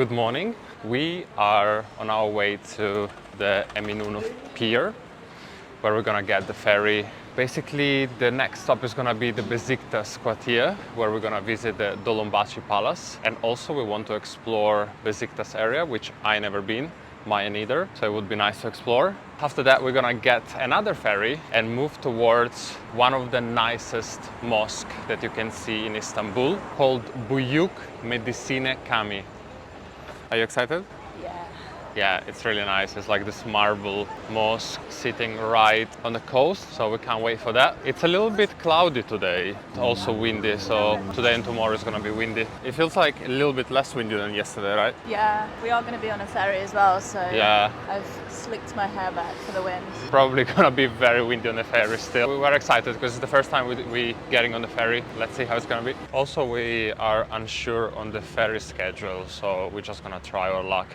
Good morning. We are on our way to the Eminonu pier where we're gonna get the ferry. Basically, the next stop is gonna be the Besiktas quartier where we're gonna visit the Dolmabahce Palace, and also we want to explore Besiktas area, which I never been, Maya neither, so it would be nice to explore. After that, we're gonna get another ferry and move towards one of the nicest mosques that you can see in Istanbul, called Balik Ekmek. Are you excited? Yeah. Yeah, it's really nice. It's like this marble mosque sitting right on the coast, so we can't wait for that. It's a little bit cloudy today, it's also windy, so today and tomorrow is gonna be windy. It feels like a little bit less windy than yesterday, right? Yeah, we are going to be on a ferry as well, so Yeah. I've slicked my hair back for the wind. Probably gonna be very windy on the ferry still. We were excited because it's the first time we getting on the ferry. Let's see how it's gonna be. Also, we are unsure on the ferry schedule, so we're just gonna try our luck.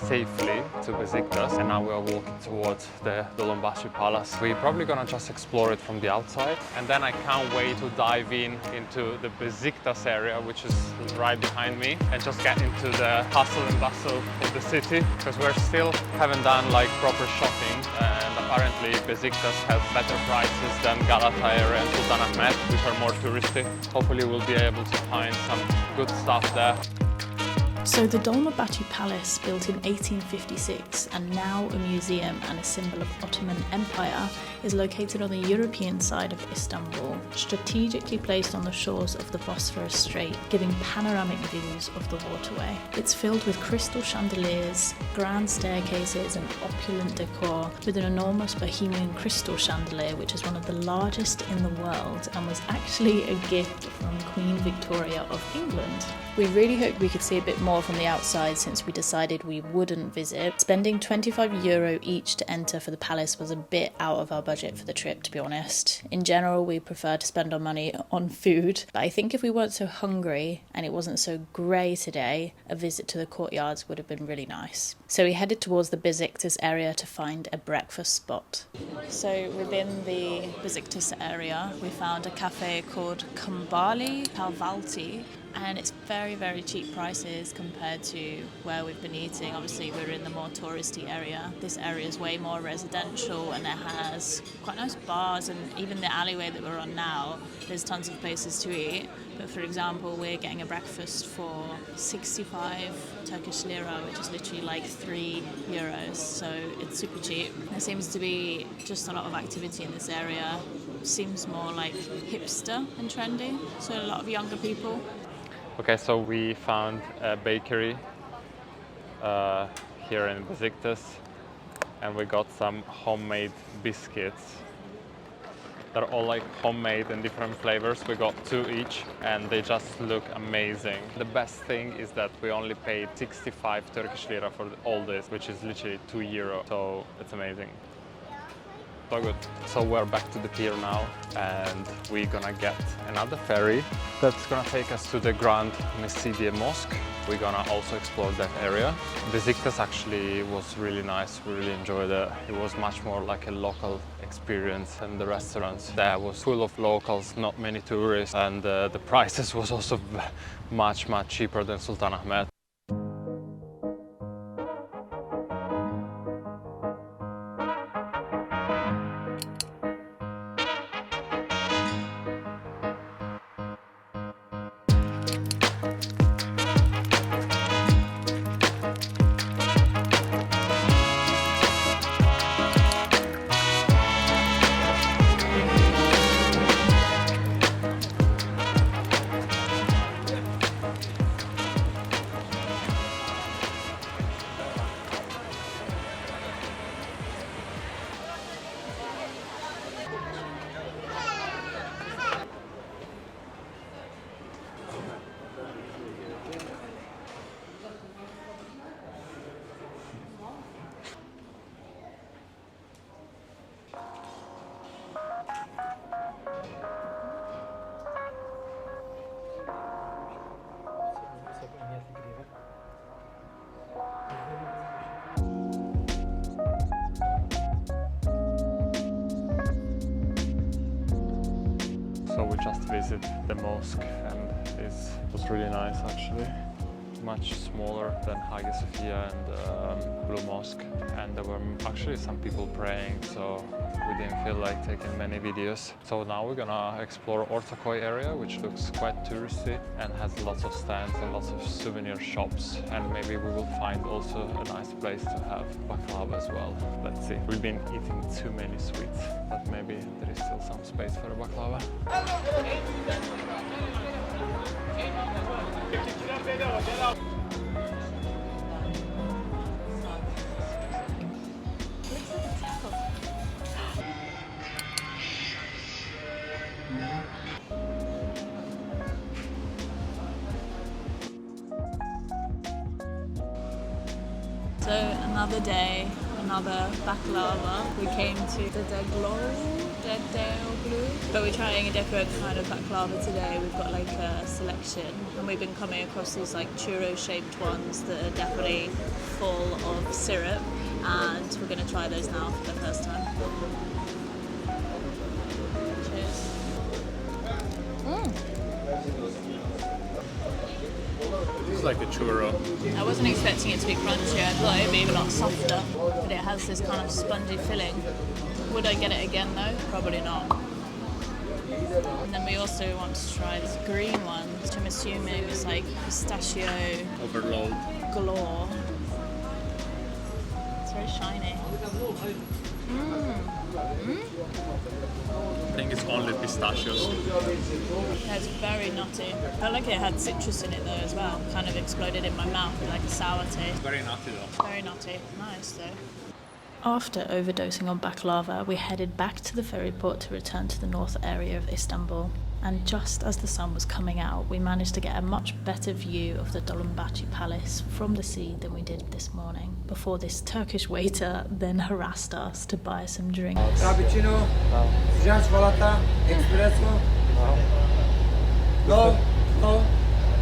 Safely to Besiktas, and now we are walking towards the Dolmabahce Palace. We're probably gonna just explore it from the outside, and then I can't wait to dive into the Besiktas area, which is right behind me, and just get into the hustle and bustle of the city, because we're still haven't done like proper shopping, and apparently Besiktas has better prices than Galata area and Sultanahmet, which are more touristy. Hopefully we'll be able to find some good stuff there. So the Dolmabahce Palace, built in 1856 and now a museum and a symbol of Ottoman Empire, is located on the European side of Istanbul, strategically placed on the shores of the Bosphorus Strait, giving panoramic views of the waterway. It's filled with crystal chandeliers, grand staircases and opulent decor, with an enormous Bohemian crystal chandelier which is one of the largest in the world and was actually a gift from Queen Victoria of England. We really hoped we could see a bit more from the outside since we decided we wouldn't visit. Spending €25 each to enter for the palace was a bit out of our budget for the trip, to be honest. In general, we prefer to spend our money on food, but I think if we weren't so hungry and it wasn't so grey today, a visit to the courtyards would have been really nice. So we headed towards the Besiktas area to find a breakfast spot. So within the Besiktas area, we found a cafe called Cumbali Kahvalti, and it's very, very cheap prices compared to where we've been eating. Obviously, we're in the more touristy area. This area is way more residential, and it has quite nice bars, and even the alleyway that we're on now, there's tons of places to eat. But for example, we're getting a breakfast for 65 Turkish lira, which is literally like €3, so it's super cheap. There seems to be just a lot of activity in this area. Seems more like hipster and trendy, so a lot of younger people. Okay, so we found a bakery here in Besiktas, and we got some homemade biscuits. They're all like homemade and different flavors. We got 2 each, and they just look amazing. The best thing is that we only paid 65 Turkish lira for all this, which is literally €2, so it's amazing. So good. So we're back to the pier now, and we're gonna get another ferry that's gonna take us to the Grand Mecidiye Mosque. We're gonna also explore that area. Besiktas actually was really nice. We really enjoyed it. It was much more like a local experience, and the restaurants there was full of locals, not many tourists, and the prices was also much cheaper than Sultanahmet. So we just visited the mosque and it was really nice actually. Much smaller than Hagia Sophia and Blue Mosque, and there were actually some people praying, so we didn't feel like taking many videos. So now we're gonna explore Ortaköy area, which looks quite touristy and has lots of stands and lots of souvenir shops, and maybe we will find also a nice place to have baklava as well. Let's see. We've been eating too many sweets, but maybe there is still some space for a baklava. So another day, another baklava. We came to the Deglo, but we're trying a different kind of baklava today. We've got like a selection, and we've been coming across these like churro-shaped ones that are definitely full of syrup, and we're going to try those now for the first time. Cheers. It's like a churro. I wasn't expecting it to be crunchy. I thought it would be a lot softer, but it has this kind of spongy filling. Would I get it again though? Probably not. And then we also want to try this green one, which I'm assuming is like pistachio Overload. galore. It's very shiny. I think it's only pistachios. Yeah, it's very nutty. I felt like it had citrus in it though as well. Kind of exploded in my mouth with like a sour taste. Very nutty though. Very nutty. Nice though. After overdosing on baklava, we headed back to the ferry port to return to the north area of Istanbul. And just as the sun was coming out, we managed to get a much better view of the Dolmabahce Palace from the sea than we did this morning, before this Turkish waiter then harassed us to buy some drinks. Cappuccino, sıcak çikolata, espresso. No, no.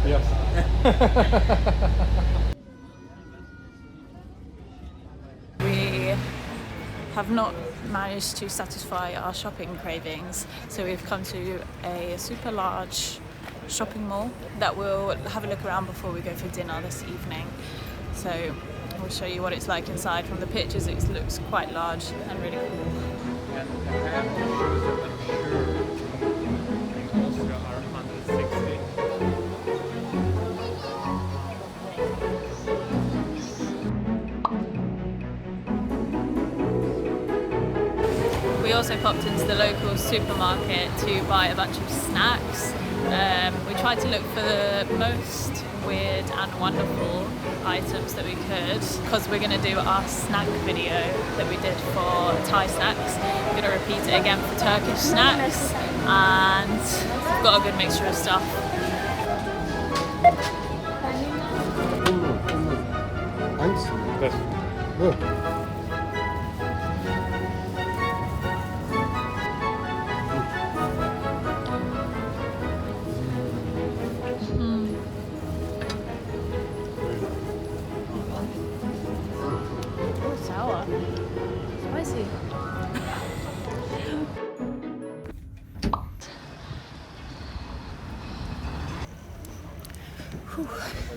Yes. We have not managed to satisfy our shopping cravings, so we've come to a super large shopping mall that we'll have a look around before we go for dinner this evening. So we'll show you what it's like inside. From the pictures it looks quite large and really cool. We also popped into the local supermarket to buy a bunch of snacks. We tried to look for the most weird and wonderful items that we could, because we're going to do our snack video that we did for Thai snacks. We're going to repeat it again for Turkish snacks, and we've got a good mixture of stuff. Sour. Spicy.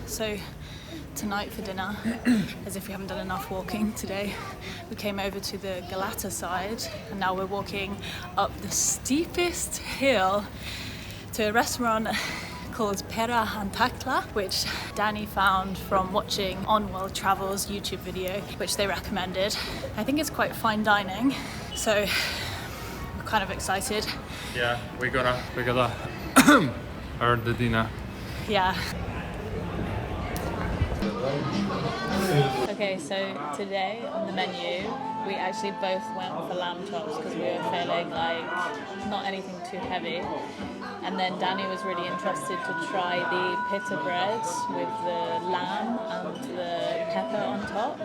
So tonight for dinner, as if we haven't done enough walking today, we came over to the Galata side, and now we're walking up the steepest hill to a restaurant called Pera Antakya, which Danny found from watching On World Travel's YouTube video, which they recommended. I think it's quite fine dining, so we're kind of excited. Yeah, we gotta earn the dinner. Yeah. Okay, so today on the menu, we actually both went for lamb chops because we were feeling like not anything too heavy. And then Danny was really interested to try the pita bread with the lamb and the pepper on top.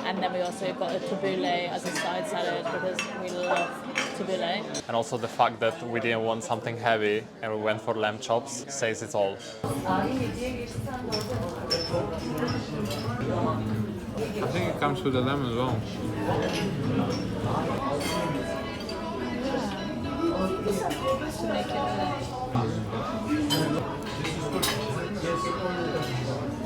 And then we also got a tabbouleh as a side salad because we love tabbouleh. And also the fact that we didn't want something heavy and we went for lamb chops says it all. I think it comes with the lemon as well. To make it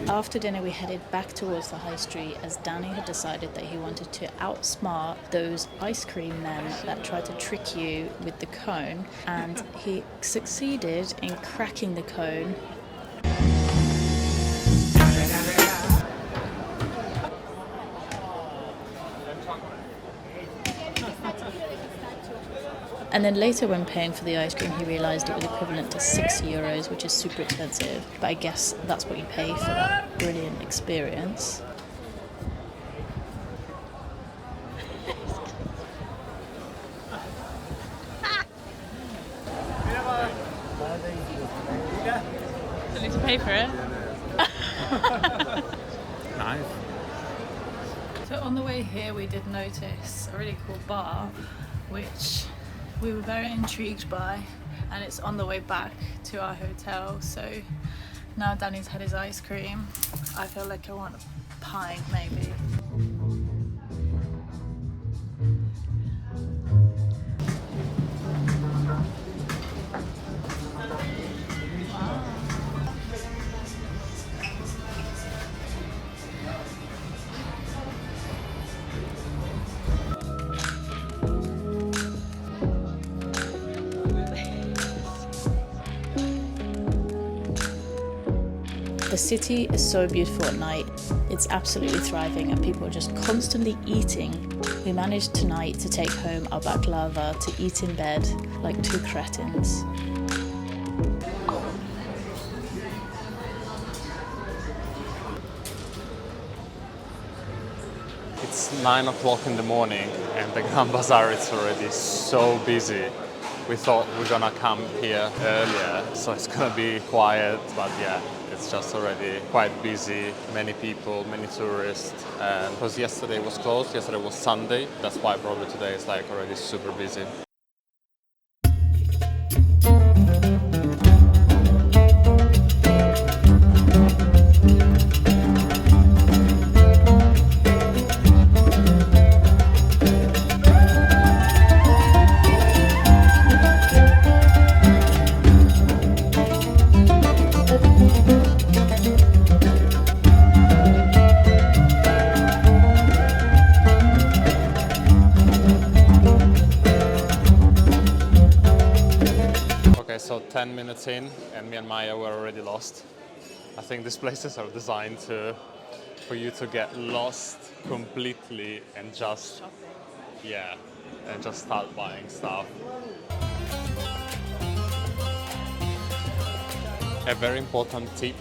After dinner, we headed back towards the high street as Danny had decided that he wanted to outsmart those ice cream men that tried to trick you with the cone, and he succeeded in cracking the cone. And then later when paying for the ice cream, he realised it was equivalent to €6, which is super expensive. But I guess that's what you pay for that brilliant experience. I need to pay for it. Nice. So on the way here we did notice a really cool bar which we were very intrigued by, and it's on the way back to our hotel. So now Danny's had his ice cream. I feel like I want a pint maybe. The city is so beautiful at night. It's absolutely thriving and people are just constantly eating. We managed tonight to take home our baklava to eat in bed like two cretins. It's 9 o'clock in the morning and the Grand Bazaar is already so busy. We thought we're gonna come here earlier, so it's gonna be quiet, but yeah, it's just already quite busy. Many people, many tourists, and because yesterday was closed, yesterday was Sunday, that's why probably today is like already super busy. So 10 minutes in and me and Maya were already lost. I think these places are designed for you to get lost completely and just and just start buying stuff. A very important tip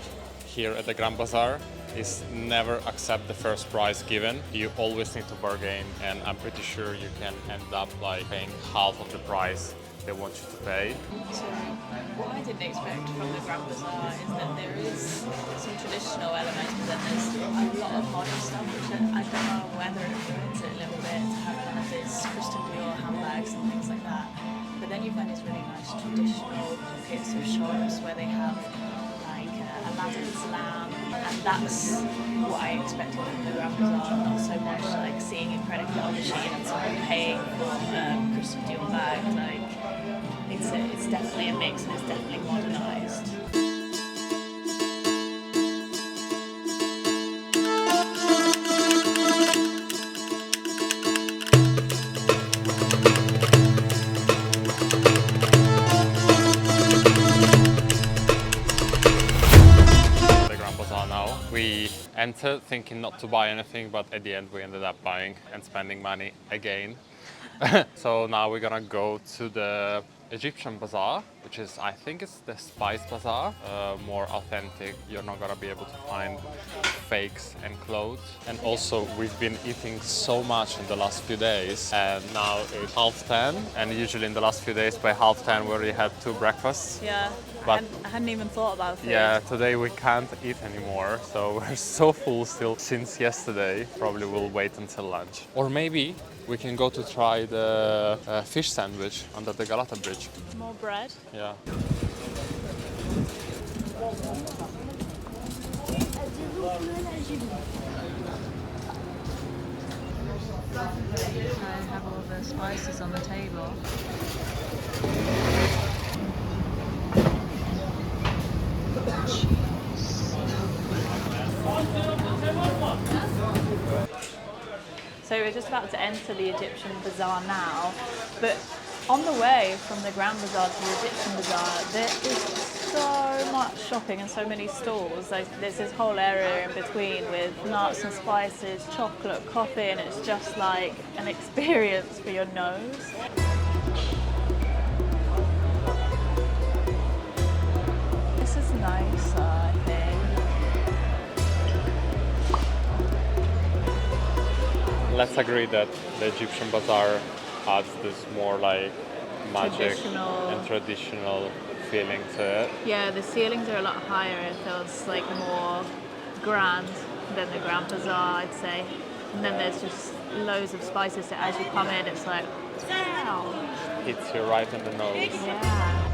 here at the Grand Bazaar is never accept the first price given. You always need to bargain, and I'm pretty sure you can end up like paying half of the price they want you to pay. So what I didn't expect from the Grand Bazaar is that there is some traditional elements, but then there's a lot of modern stuff, which I don't know whether it ruins it a little bit to have kind of these Christian Dior handbags and things like that. But then you find these really nice traditional pockets of shops where they have like Aladdin's lamp, and that's what I expected from the Grand Bazaar, not so much like seeing a credit card machine and someone paying for a Christian Dior bag. Like it's definitely a mix and it's definitely modernised. We entered thinking not to buy anything, but at the end we ended up buying and spending money again. So now we're gonna go to the Egyptian bazaar, which is, I think it's the spice bazaar, more authentic. You're not gonna be able to find fakes and clothes. And also we've been eating so much in the last few days, and now it's 10:30, and usually in the last few days by 10:30 we already had 2 breakfasts. Yeah, But I hadn't even thought about it. yeah, today we can't eat anymore, so we're so full still since yesterday. Probably we'll wait until lunch. Or maybe we can go to try the fish sandwich under the Galata Bridge. More bread. Yeah. I have all the spices on the table. So we're just about to enter the Egyptian Bazaar now, but on the way from the Grand Bazaar to the Egyptian Bazaar, there is so much shopping and so many stalls. There's this whole area in between with nuts and spices, chocolate, coffee, and it's just like an experience for your nose. This is nicer, I think. Let's agree that the Egyptian Bazaar adds this more like magic and traditional feeling to it. Yeah, the ceilings are a lot higher. It feels like more grand than the Grand Bazaar, I'd say. And then there's just loads of spices, so as you come in, it's like, wow. Hits you right in the nose. Yeah.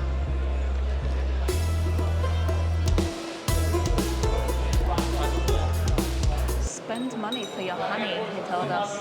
Spend money for your honey, he told us.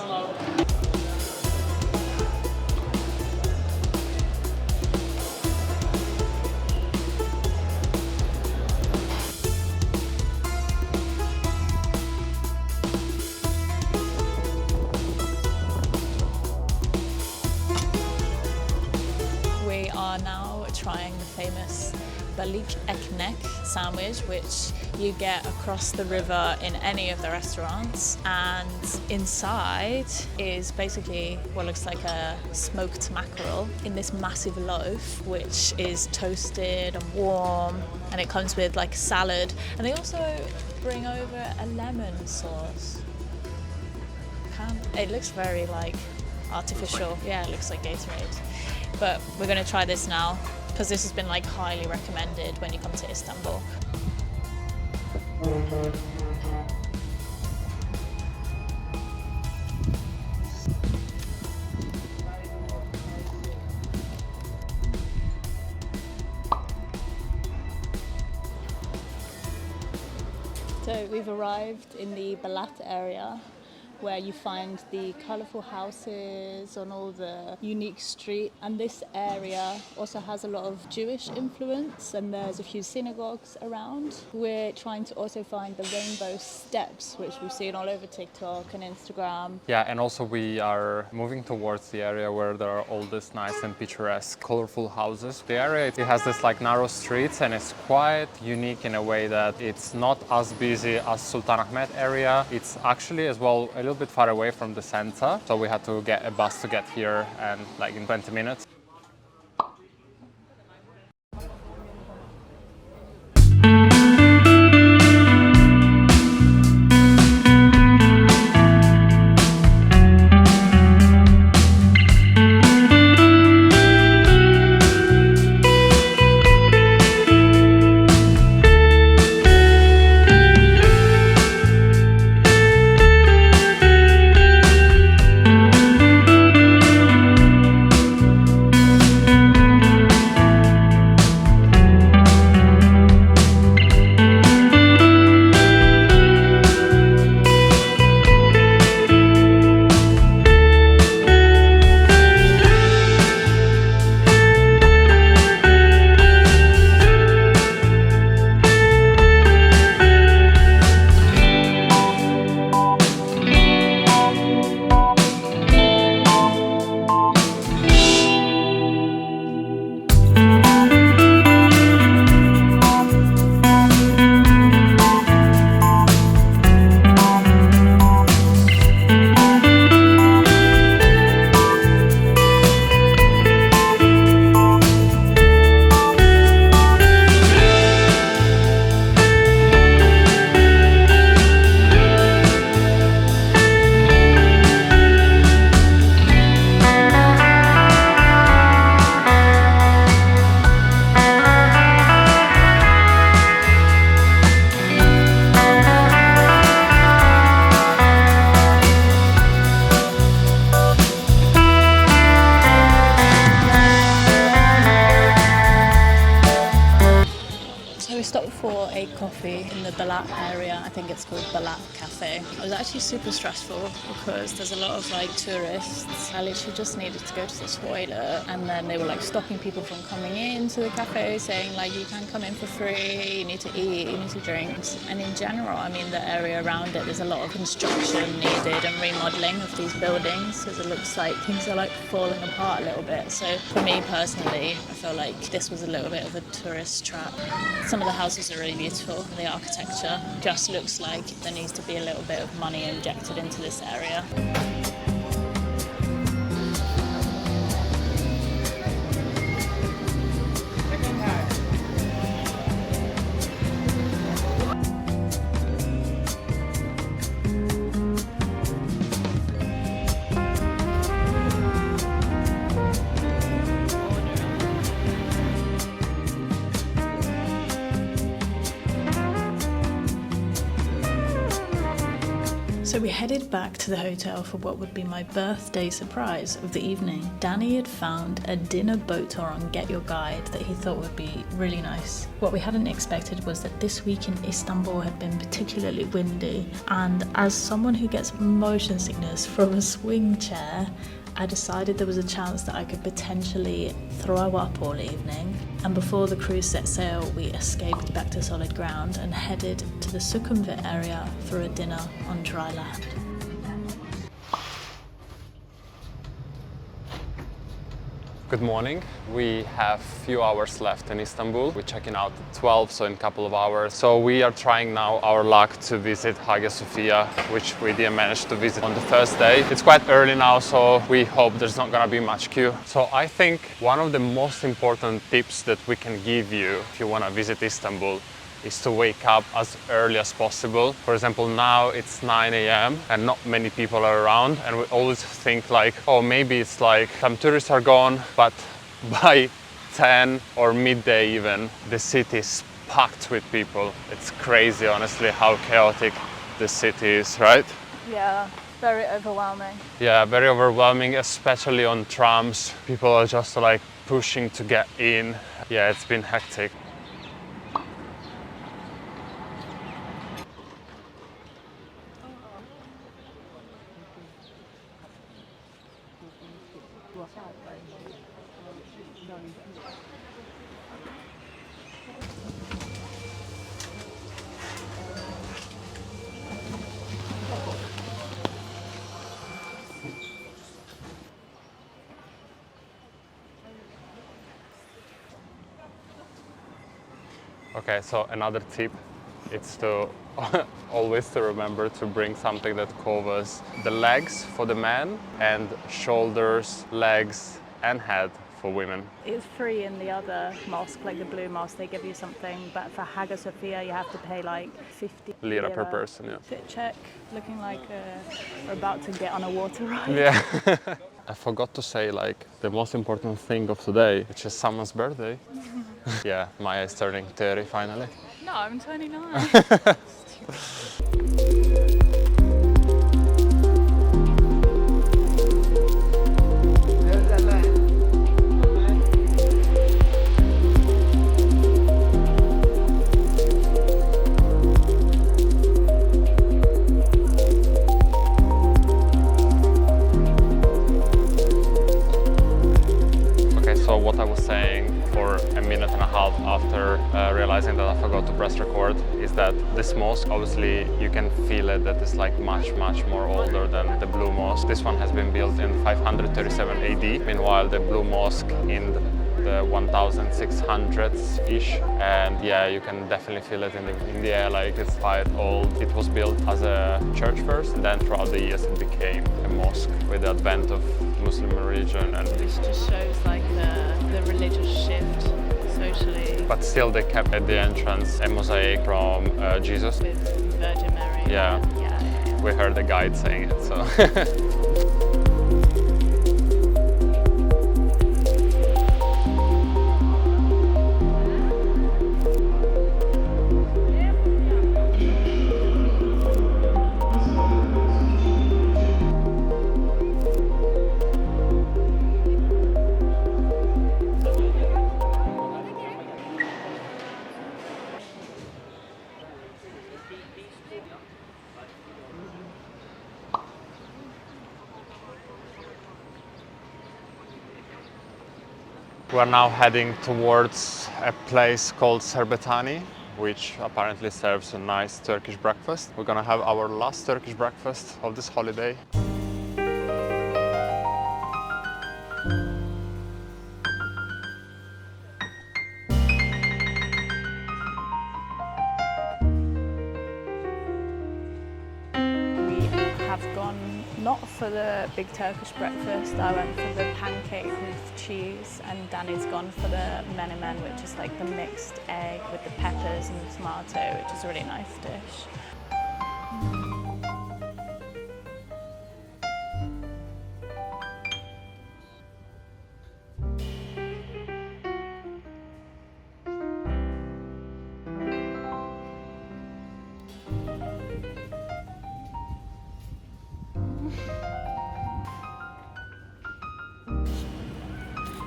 We are now trying the famous Balik Ekmek sandwich, which you get across the river in any of the restaurants, and inside is basically what looks like a smoked mackerel in this massive loaf, which is toasted and warm, and it comes with like salad, and they also bring over a lemon sauce. It looks very like artificial. Yeah, it looks like Gatorade. But we're going to try this now because this has been like highly recommended when you come to Istanbul. So we've arrived in the Balat area, where you find the colourful houses on all the unique street, and this area also has a lot of Jewish influence, and there's a few synagogues around. We're trying to also find the rainbow steps, which we've seen all over TikTok and Instagram. Yeah, and also we are moving towards the area where there are all these nice and picturesque, colorful houses. The area, it has this like narrow streets, and it's quite unique in a way that it's not as busy as Sultanahmet area. It's actually as well a little bit far away from the center, so we had to get a bus to get here, and like in 20 minutes. for a coffee in the Balat area. I think it's called Balat Cafe. It was actually super stressful because there's a lot of like tourists. I literally just needed to go to the toilet, and then they were like stopping people from coming into the cafe, saying like you can come in for free, you need to eat, you need to drink. And in general, I mean, the area around it, there's a lot of construction needed and remodeling of these buildings, because it looks like things are like falling apart a little bit. So for me personally, I feel like this was a little bit of a tourist trap. Some of the houses are really beautiful. The architecture just looks like there needs to be a little bit of money injected into this area. So we headed back to the hotel for what would be my birthday surprise of the evening. Danny had found a dinner boat tour on Get Your Guide that he thought would be really nice. What we hadn't expected was that this week in Istanbul had been particularly windy, and as someone who gets motion sickness from a swing chair, I decided there was a chance that I could potentially throw up all evening. And before the cruise set sail, we escaped back to solid ground and headed to the Sukhumvit area for a dinner on dry land. Good morning. We have a few hours left in Istanbul. We're checking out at 12, so in a couple of hours. So we are trying now our luck to visit Hagia Sophia, which we didn't manage to visit on the first day. It's quite early now, so we hope there's not gonna be much queue. So I think one of the most important tips that we can give you if you wanna visit Istanbul is to wake up as early as possible. For example, now it's 9 a.m. and not many people are around, and we always think like, oh, maybe it's like some tourists are gone, but by 10 or midday even, the city is packed with people. It's crazy, honestly, how chaotic the city is, right? Yeah, very overwhelming. Yeah, very overwhelming, especially on trams. People are just like pushing to get in. Yeah, it's been hectic. Okay, so another tip is to always to remember to bring something that covers the legs for the men and shoulders, legs and head for women. It's free in the other mosque, like the blue mosque, they give you something, but for Hagia Sophia you have to pay like 50 lira per person, yeah. Fit check, looking like we're about to get on a water ride. Yeah. I forgot to say like the most important thing of today, which is someone's birthday. Yeah, Maya is turning 30 finally. No, I'm 29. So what I was saying for a minute and a half after realizing that I forgot to press record is that this mosque, obviously you can feel it that it's like much more older than the blue mosque. This one has been built in 537 AD. Meanwhile the blue mosque in the 1600s-ish, and yeah, you can definitely feel it in the air, like it's quite old. It was built as a church first, and then throughout the years it became a mosque with the advent of Muslim religion. And This just shows like the religious shift socially. But still they kept at the entrance a mosaic from Jesus. With Virgin Mary. Yeah. Yeah. We heard the guide saying it, so. We are now heading towards a place called Serbetani, which apparently serves a nice Turkish breakfast. We're gonna have our last Turkish breakfast of this holiday. Have gone not for the big Turkish breakfast. I went for the pancake with cheese, and Danny's gone for the menemen, which is like the mixed egg with the peppers and the tomato, which is a really nice dish.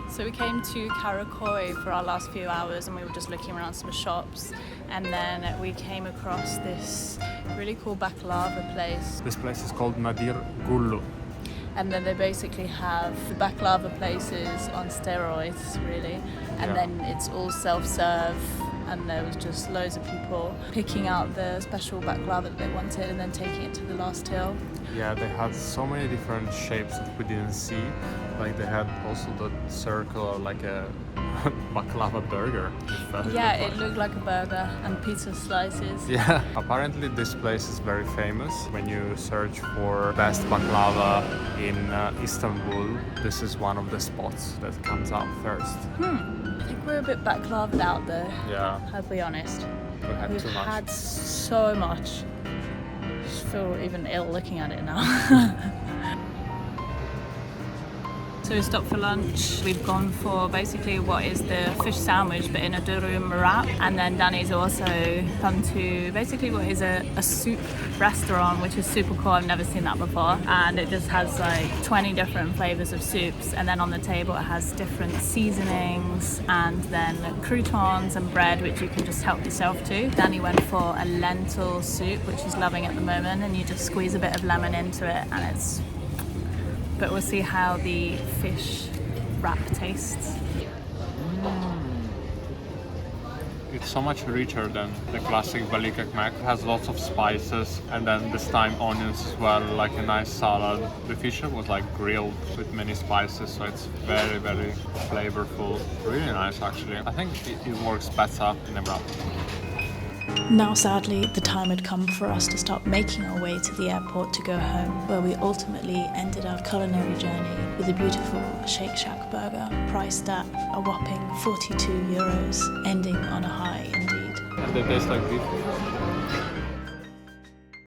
So we came to Karakoy for our last few hours, and we were just looking around some shops, and then we came across this really cool baklava place. This place is called Nadir Gullu. And then they basically have the baklava places on steroids, really, and then it's all self-serve, and there was just loads of people picking out the special baklava that they wanted and then taking it to the last hill. Yeah, they had so many different shapes that we didn't see. Like they had also the circle or like a baklava burger. Yeah, it looked like a burger and pizza slices. Yeah, apparently this place is very famous. When you search for best baklava in Istanbul, this is one of the spots that comes out first. I think we're a bit baklavaed out there. Yeah, I'll be honest. we We've too much. had so much. I just feel even ill looking at it now. So we stopped for lunch. We've gone for basically what is the fish sandwich but in a durum wrap. And then Danny's also come to basically what is a soup restaurant, which is super cool. I've never seen that before. And it just has like 20 different flavors of soups. And then on the table it has different seasonings and then croutons and bread, which you can just help yourself to. Danny went for a lentil soup, which he's loving at the moment. And you just squeeze a bit of lemon into it and it's... But we'll see how the fish wrap tastes. It's so much richer than the classic Balik Ekmek. It has lots of spices and then this time onions as well, like a nice salad. The fish was like grilled with many spices, so it's very, very flavorful. Really nice actually. I think it works better in a wrap. Now, sadly, the time had come for us to start making our way to the airport to go home, where we ultimately ended our culinary journey with a beautiful Shake Shack burger, priced at a whopping €42, ending on a high indeed. And they taste like beef.